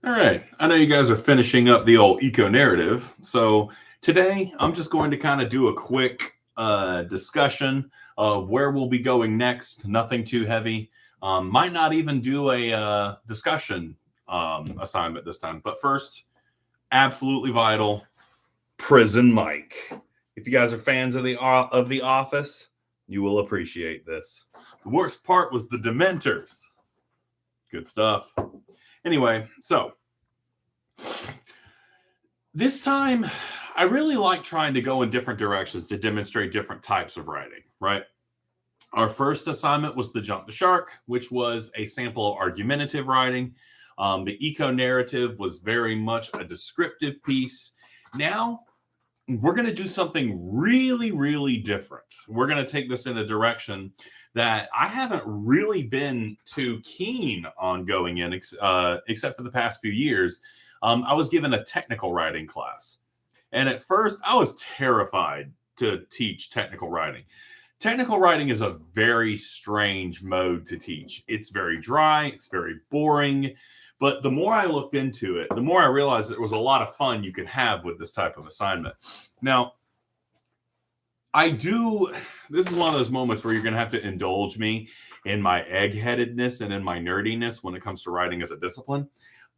All right. I know you guys are finishing up the old eco narrative. So today I'm just going to kind of do a quick discussion of where we'll be going next. Nothing too heavy. Might not even do a discussion assignment this time. But first, absolutely vital, Prison Mike. If you guys are fans of the Office, you will appreciate this. The worst part was the Dementors. Good stuff. Anyway, so this time I really like trying to go in different directions to demonstrate different types of writing, right? Our first assignment was the Jump the Shark, which was a sample of argumentative writing. The eco narrative was very much a descriptive piece. Now we're going to do something really, really different. We're going to take this in a direction that I haven't really been too keen on going in, except for the past few years. I was given a technical writing class. And at first, I was terrified to teach technical writing. Technical writing is a very strange mode to teach. It's very dry, it's very boring. But the more I looked into it, the more I realized there was a lot of fun you could have with this type of assignment. Now, this is one of those moments where you're going to have to indulge me in my egg-headedness and in my nerdiness when it comes to writing as a discipline.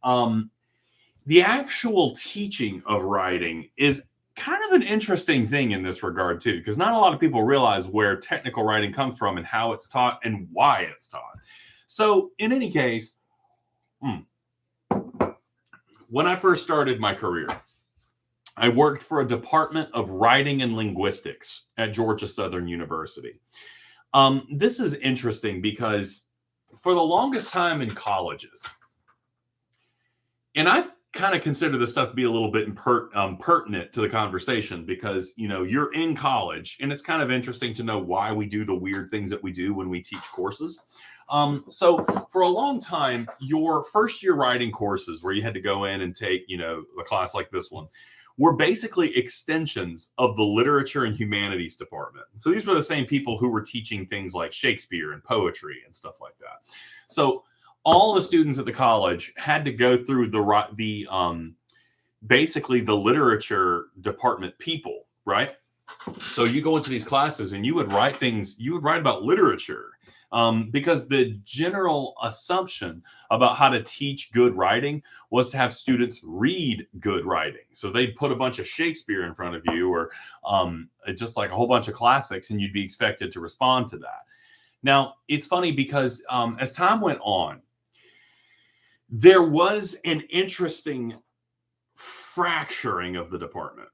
The actual teaching of writing is kind of an interesting thing in this regard, too, because not a lot of people realize where technical writing comes from and how it's taught and why it's taught. So, in any case, when I first started my career, I worked for a department of writing and linguistics at Georgia Southern University. This is interesting because for the longest time in colleges, and I've kind of consider this stuff to be a little bit pertinent to the conversation because, you're in college and it's kind of interesting to know why we do the weird things that we do when we teach courses. So for a long time, your first year writing courses where you had to go in and take, a class like this one were basically extensions of the literature and humanities department. So these were the same people who were teaching things like Shakespeare and poetry and stuff like that. So all the students at the college had to go through basically the literature department people, right? So you go into these classes and you would write about literature because the general assumption about how to teach good writing was to have students read good writing. So they'd put a bunch of Shakespeare in front of you or just like a whole bunch of classics and you'd be expected to respond to that. Now, it's funny because as time went on, there was an interesting fracturing of the department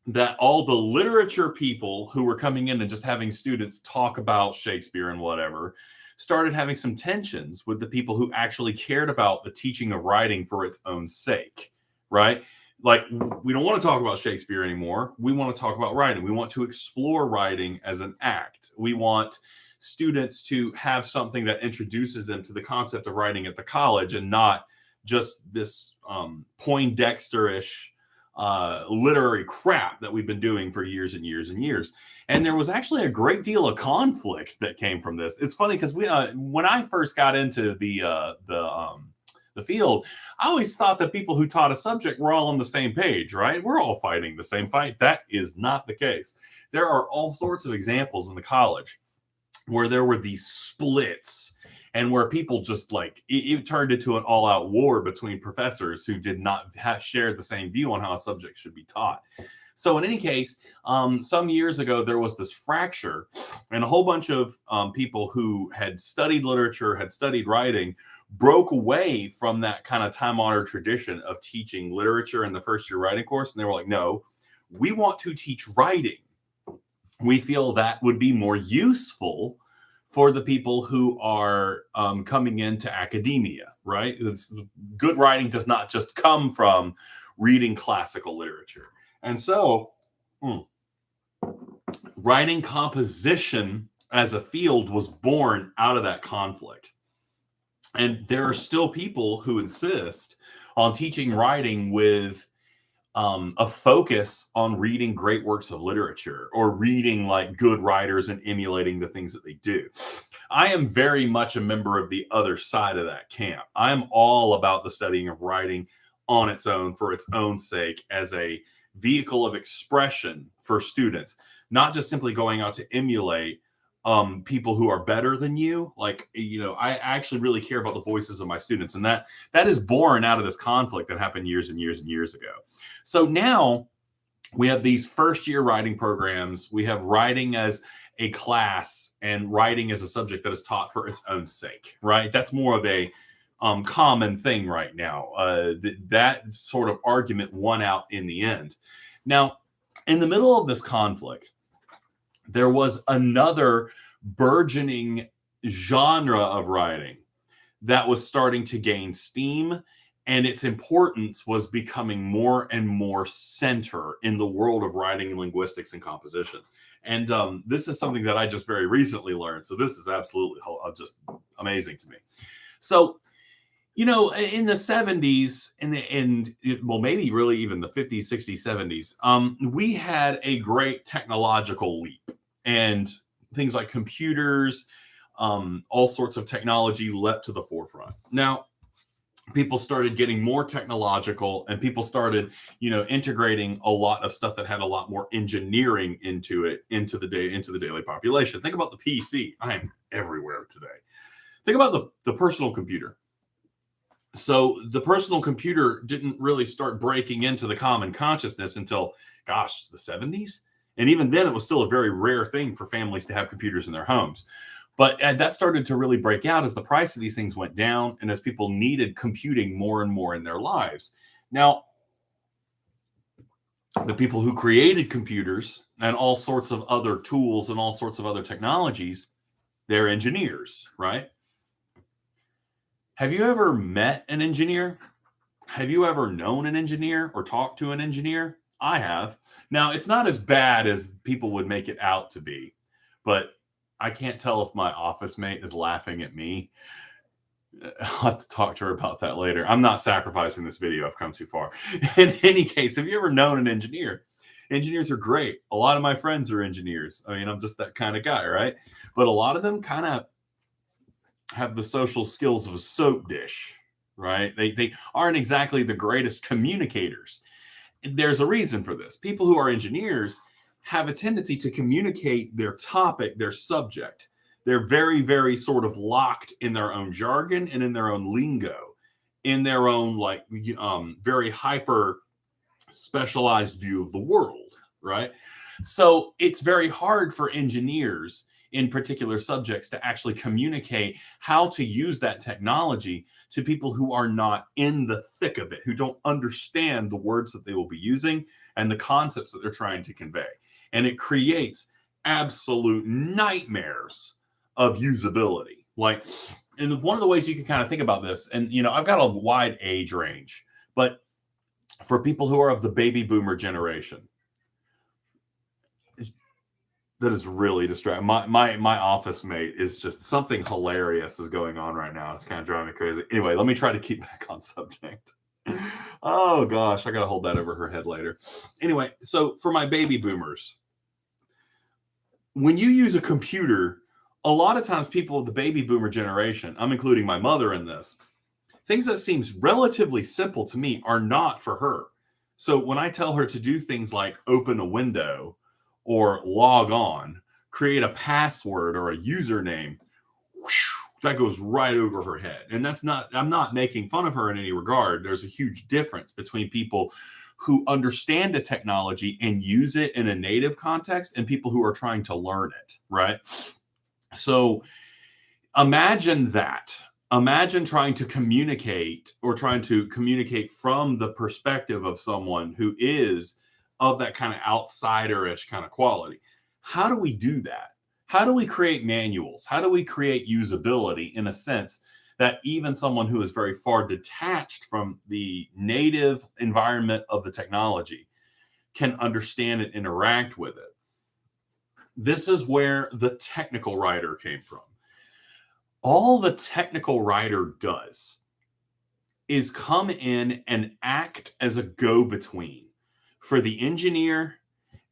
that all the literature people who were coming in and just having students talk about Shakespeare and whatever started having some tensions with the people who actually cared about the teaching of writing for its own sake, right? Like, we don't want to talk about Shakespeare anymore. We want to talk about writing. We want to explore writing as an act. We want students to have something that introduces them to the concept of writing at the college and not just this Poindexter-ish literary crap that we've been doing for years and years and years. And there was actually a great deal of conflict that came from this. It's funny because when I first got into the field, I always thought that people who taught a subject were all on the same page, right? We're all fighting the same fight. That is not the case. There are all sorts of examples in the college where there were these splits and where people just it turned into an all-out war between professors who did not share the same view on how a subject should be taught. So in any case, some years ago, there was this fracture and a whole bunch of people who had studied literature, had studied writing, broke away from that kind of time-honored tradition of teaching literature in the first year writing course. And they were like, no, we want to teach writing. We feel that would be more useful for the people who are coming into academia, right? Good writing does not just come from reading classical literature. And so writing composition as a field was born out of that conflict. And there are still people who insist on teaching writing with a focus on reading great works of literature or reading like good writers and emulating the things that they do. I am very much a member of the other side of that camp. I'm all about the studying of writing on its own for its own sake as a vehicle of expression for students, not just simply going out to emulate people who are better than you. Like, I actually really care about the voices of my students, and that is born out of this conflict that happened years and years and years ago. So now we have these first year writing programs. We have writing as a class and writing as a subject that is taught for its own sake, right? That's more of a common thing right now. That sort of argument won out in the end. Now, in the middle of this conflict, there was another burgeoning genre of writing that was starting to gain steam, and its importance was becoming more and more center in the world of writing, linguistics, and composition. And this is something that I just very recently learned. So this is absolutely just amazing to me. So, in the 70s well, maybe really even the 50s, 60s, 70s, we had a great technological leap, and things like computers, all sorts of technology leapt to the forefront. Now, people started getting more technological, and people started, integrating a lot of stuff that had a lot more engineering into it, into the daily population. Think about the PC. I am everywhere today. Think about the personal computer. So the personal computer didn't really start breaking into the common consciousness until, gosh, the 70s. And even then, it was still a very rare thing for families to have computers in their homes. But that started to really break out as the price of these things went down and as people needed computing more and more in their lives. Now, the people who created computers and all sorts of other tools and all sorts of other technologies, they're engineers, right? Have you ever met an engineer? Have you ever known an engineer or talked to an engineer? I have. Now, it's not as bad as people would make it out to be, but I can't tell if my office mate is laughing at me. I'll have to talk to her about that later. I'm not sacrificing this video. I've come too far. In any case, have you ever known an engineer? Engineers are great. A lot of my friends are engineers. I mean, I'm just that kind of guy, right? But a lot of them kind of have the social skills of a soap dish, right? They aren't exactly the greatest communicators. There's a reason for this. People who are engineers have a tendency to communicate their topic, their subject. They're very, very sort of locked in their own jargon and in their own lingo, in their own very hyper specialized view of the world, right? So it's very hard for engineers in particular subjects to actually communicate how to use that technology to people who are not in the thick of it, who don't understand the words that they will be using and the concepts that they're trying to convey. And it creates absolute nightmares of usability. And one of the ways you can kind of think about this, and I've got a wide age range, but for people who are of the baby boomer generation, that is really distracting. My office mate is just something hilarious is going on right now. It's kind of driving me crazy. Anyway, let me try to keep back on subject. Oh gosh, I gotta hold that over her head later. Anyway, so for my baby boomers, when you use a computer, a lot of times people of the baby boomer generation, I'm including my mother in this, things that seems relatively simple to me are not for her. So when I tell her to do things like open a window or log on, create a password or a username, that goes right over her head. And I'm not making fun of her in any regard. There's a huge difference between people who understand a technology and use it in a native context and people who are trying to learn it, right? So imagine that. Imagine trying to communicate from the perspective of someone who is of that kind of outsider-ish kind of quality. How do we do that? How do we create manuals? How do we create usability in a sense that even someone who is very far detached from the native environment of the technology can understand and interact with it? This is where the technical writer came from. All the technical writer does is come in and act as a go-between for the engineer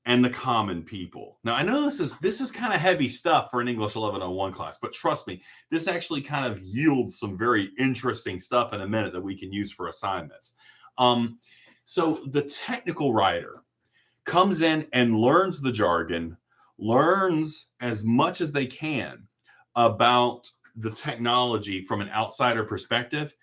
and the common people. Now, I know this is kind of heavy stuff for an English 1101 class, but trust me, this actually kind of yields some very interesting stuff in a minute that we can use for assignments. So the technical writer comes in and learns the jargon, learns as much as they can about the technology from an outsider perspective,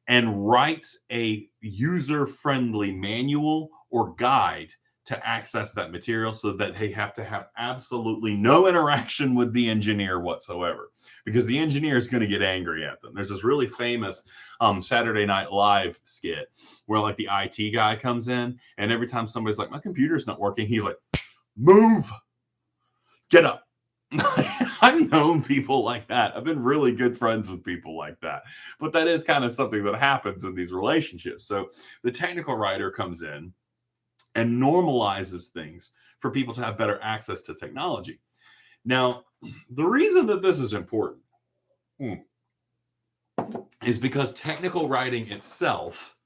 and writes a user-friendly manual or guide to access that material so that they have to have absolutely no interaction with the engineer whatsoever, because the engineer is going to get angry at them. There's this really famous Saturday Night Live skit where like the IT guy comes in, and every time somebody's like, my computer's not working, he's like, move, get up. I've known people like that. I've been really good friends with people like that. But that is kind of something that happens in these relationships. So the technical writer comes in and normalizes things for people to have better access to technology. Now, the reason that this is important is because technical writing itself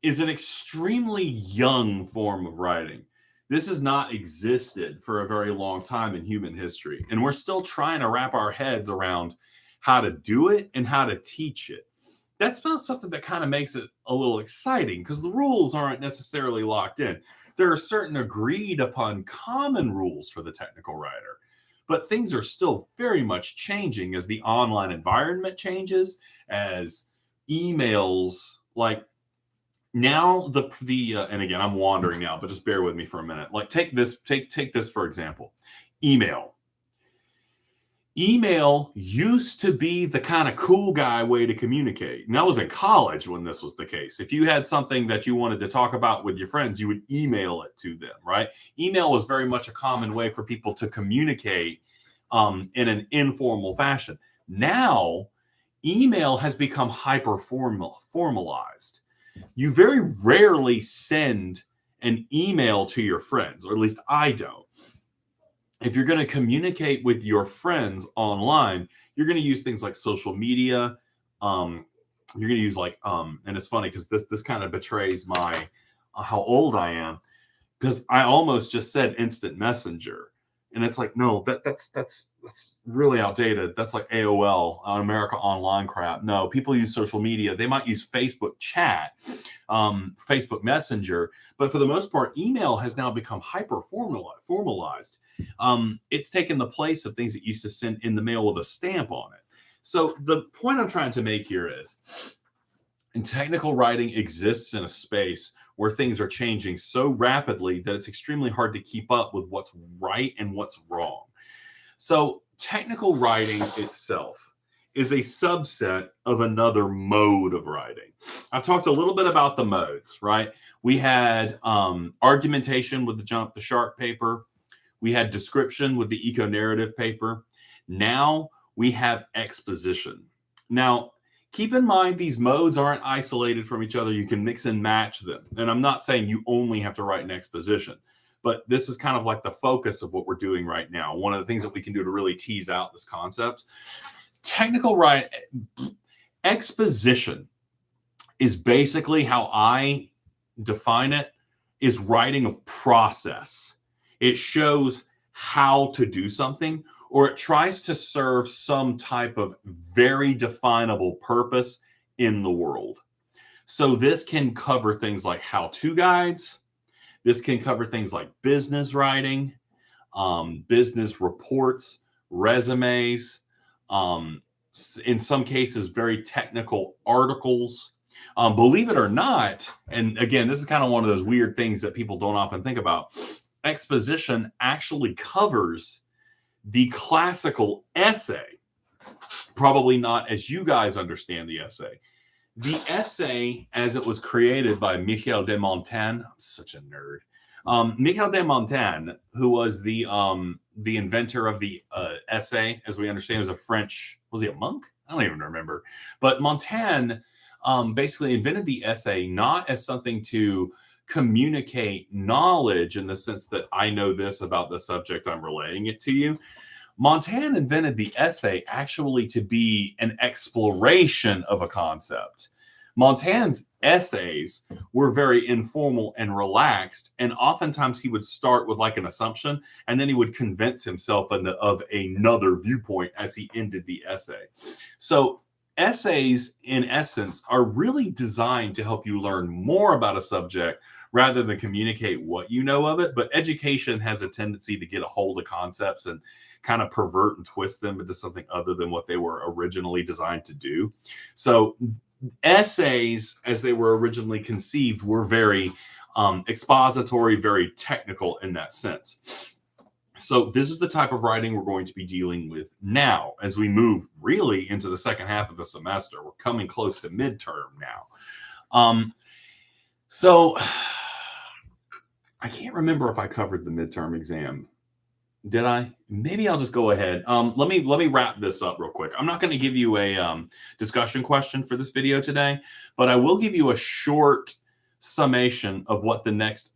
is an extremely young form of writing. This has not existed for a very long time in human history, and we're still trying to wrap our heads around how to do it and how to teach it. That's not something that kind of makes it a little exciting, because the rules aren't necessarily locked in. There are certain agreed upon common rules for the technical writer, but things are still very much changing as the online environment changes, as emails, like now and again, I'm wandering now, but just bear with me for a minute. Like take this for example, email. Email used to be the kind of cool guy way to communicate. And that was in college when this was the case. If you had something that you wanted to talk about with your friends, you would email it to them, right? Email was very much a common way for people to communicate in an informal fashion. Now, email has become hyper formalized. You very rarely send an email to your friends, or at least I don't. If you're going to communicate with your friends online, you're going to use things like social media. You're going to use and it's funny because this kind of betrays my how old I am, because I almost just said instant messenger, and it's like, no, that's really outdated. That's like AOL, America Online crap. No, people use social media. They might use Facebook chat, Facebook Messenger, but for the most part, email has now become hyper formalized. It's taken the place of things that used to send in the mail with a stamp on it. So the point I'm trying to make here is, and technical writing exists in a space where things are changing so rapidly that it's extremely hard to keep up with what's right and what's wrong. So technical writing itself is a subset of another mode of writing. I've talked a little bit about the modes, right? We had argumentation with the jump the shark paper. We had description with the eco-narrative paper. Now we have exposition. Now, keep in mind, these modes aren't isolated from each other. You can mix and match them. And I'm not saying you only have to write an exposition, but this is kind of like the focus of what we're doing right now. One of the things that we can do to really tease out this concept. Exposition is basically how I define it, is writing of process. It shows how to do something, or it tries to serve some type of very definable purpose in the world. So this can cover things like how-to guides. This can cover things like business writing, business reports, resumes, in some cases, very technical articles. Believe it or not, and again, this is kind of one of those weird things that people don't often think about. Exposition actually covers the classical essay, probably not as you guys understand the essay. The essay, as it was created by Michel de Montaigne, I'm such a nerd. Michel de Montaigne, who was the inventor of the essay, as we understand, was a French, was he a monk? I don't even remember. But Montaigne basically invented the essay not as something to communicate knowledge in the sense that I know this about the subject, I'm relaying it to you. Montaigne invented the essay actually to be an exploration of a concept. Montan's essays were very informal and relaxed, and oftentimes he would start with like an assumption, and then he would convince himself of another viewpoint as he ended the essay. So essays, in essence, are really designed to help you learn more about a subject rather than communicate what you know of it. But education has a tendency to get a hold of concepts and kind of pervert and twist them into something other than what they were originally designed to do. So essays, as they were originally conceived, were very expository, very technical in that sense. So this is the type of writing we're going to be dealing with now as we move really into the second half of the semester. We're coming close to midterm now. So I can't remember if I covered the midterm exam. Did I? Maybe I'll just go ahead. Let me wrap this up real quick. I'm not going to give you a discussion question for this video today, but I will give you a short summation of what the next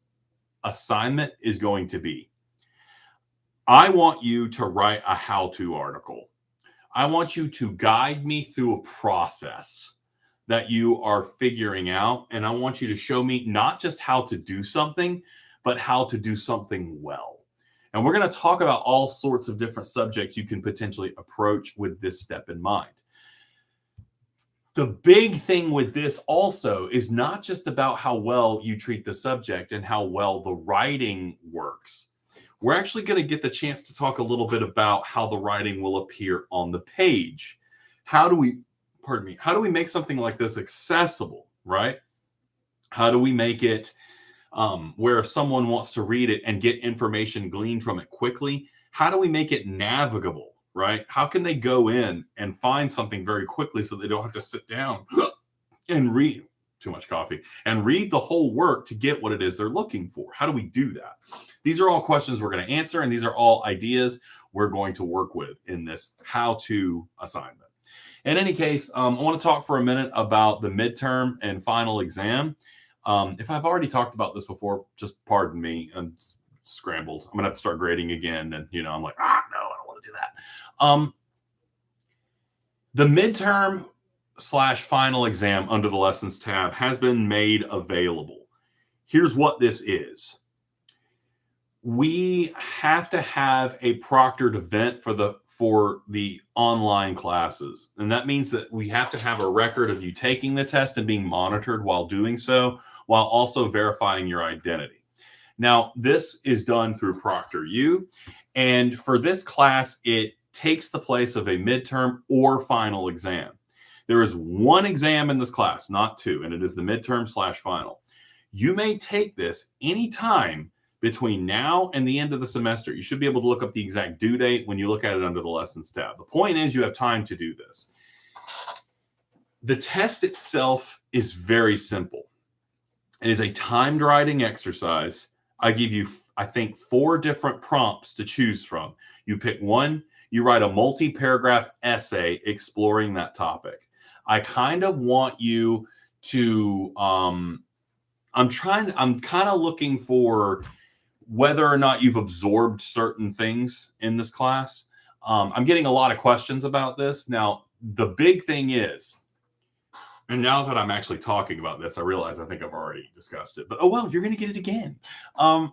assignment is going to be. I want you to write a how-to article. I want you to guide me through a process that you are figuring out, and I want you to show me not just how to do something, but how to do something well. And we're going to talk about all sorts of different subjects you can potentially approach with this step in mind. The big thing with this also is not just about how well you treat the subject and how well the writing works. We're actually going to get the chance to talk a little bit about how the writing will appear on the page. How do we make something like this accessible, right? How do we make it where if someone wants to read it and get information gleaned from it quickly, how do we make it navigable, right? How can they go in and find something very quickly so they don't have to sit down and read too much coffee and read the whole work to get what it is they're looking for? How do we do that? These are all questions we're going to answer, and these are all ideas we're going to work with in this how-to assignment. In any case, I want to talk for a minute about the midterm and final exam. If I've already talked about this before, just pardon me. I'm scrambled. I'm going to have to start grading again. And, I'm like, no, I don't want to do that. The midterm / final exam under the lessons tab has been made available. Here's what this is. We have to have a proctored event for the online classes. And that means that we have to have a record of you taking the test and being monitored while doing so, while also verifying your identity. Now, this is done through ProctorU. And for this class, it takes the place of a midterm or final exam. There is one exam in this class, not two, and it is the midterm / final. You may take this anytime between now and the end of the semester. You should be able to look up the exact due date when you look at it under the lessons tab. The point is you have time to do this. The test itself is very simple. It is a timed writing exercise. I give you, I think, 4 different prompts to choose from. You pick one, you write a multi-paragraph essay exploring that topic. I kind of want you to, I'm kind of looking for whether or not you've absorbed certain things in this class. I'm getting a lot of questions about this. Now, the big thing is, and now that I'm actually talking about this, I realize I think I've already discussed it, but oh well, you're going to get it again. A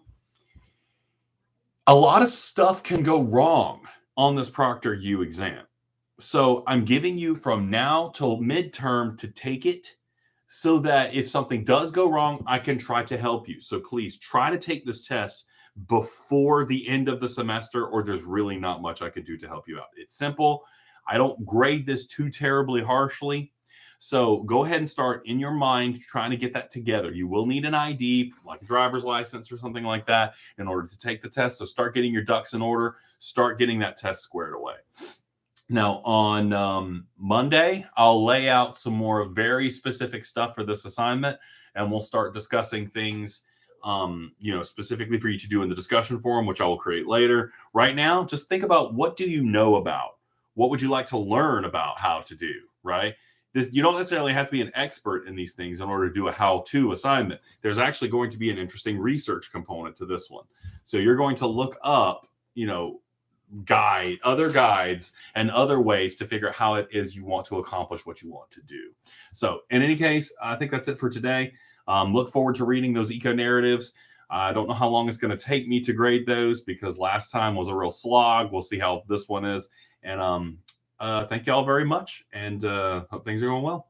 lot of stuff can go wrong on this ProctorU exam. So I'm giving you from now till midterm to take it so that if something does go wrong, I can try to help you. So please try to take this test before the end of the semester, or there's really not much I could do to help you out. It's simple. I don't grade this too terribly harshly. So go ahead and start in your mind trying to get that together. You will need an ID, like a driver's license or something like that, in order to take the test. So start getting your ducks in order. Start getting that test squared away. Now, on Monday, I'll lay out some more very specific stuff for this assignment, and we'll start discussing things, specifically for you to do in the discussion forum, which I will create later. Right now, just think about, what do you know about? What would you like to learn about how to do, right? You don't necessarily have to be an expert in these things in order to do a how-to assignment. There's actually going to be an interesting research component to this one. So you're going to look up, other guides, and other ways to figure out how it is you want to accomplish what you want to do. So in any case, I think that's it for today. Look forward to reading those eco narratives. I don't know how long it's going to take me to grade those because last time was a real slog. We'll see how this one is. And thank you all very much, and hope things are going well.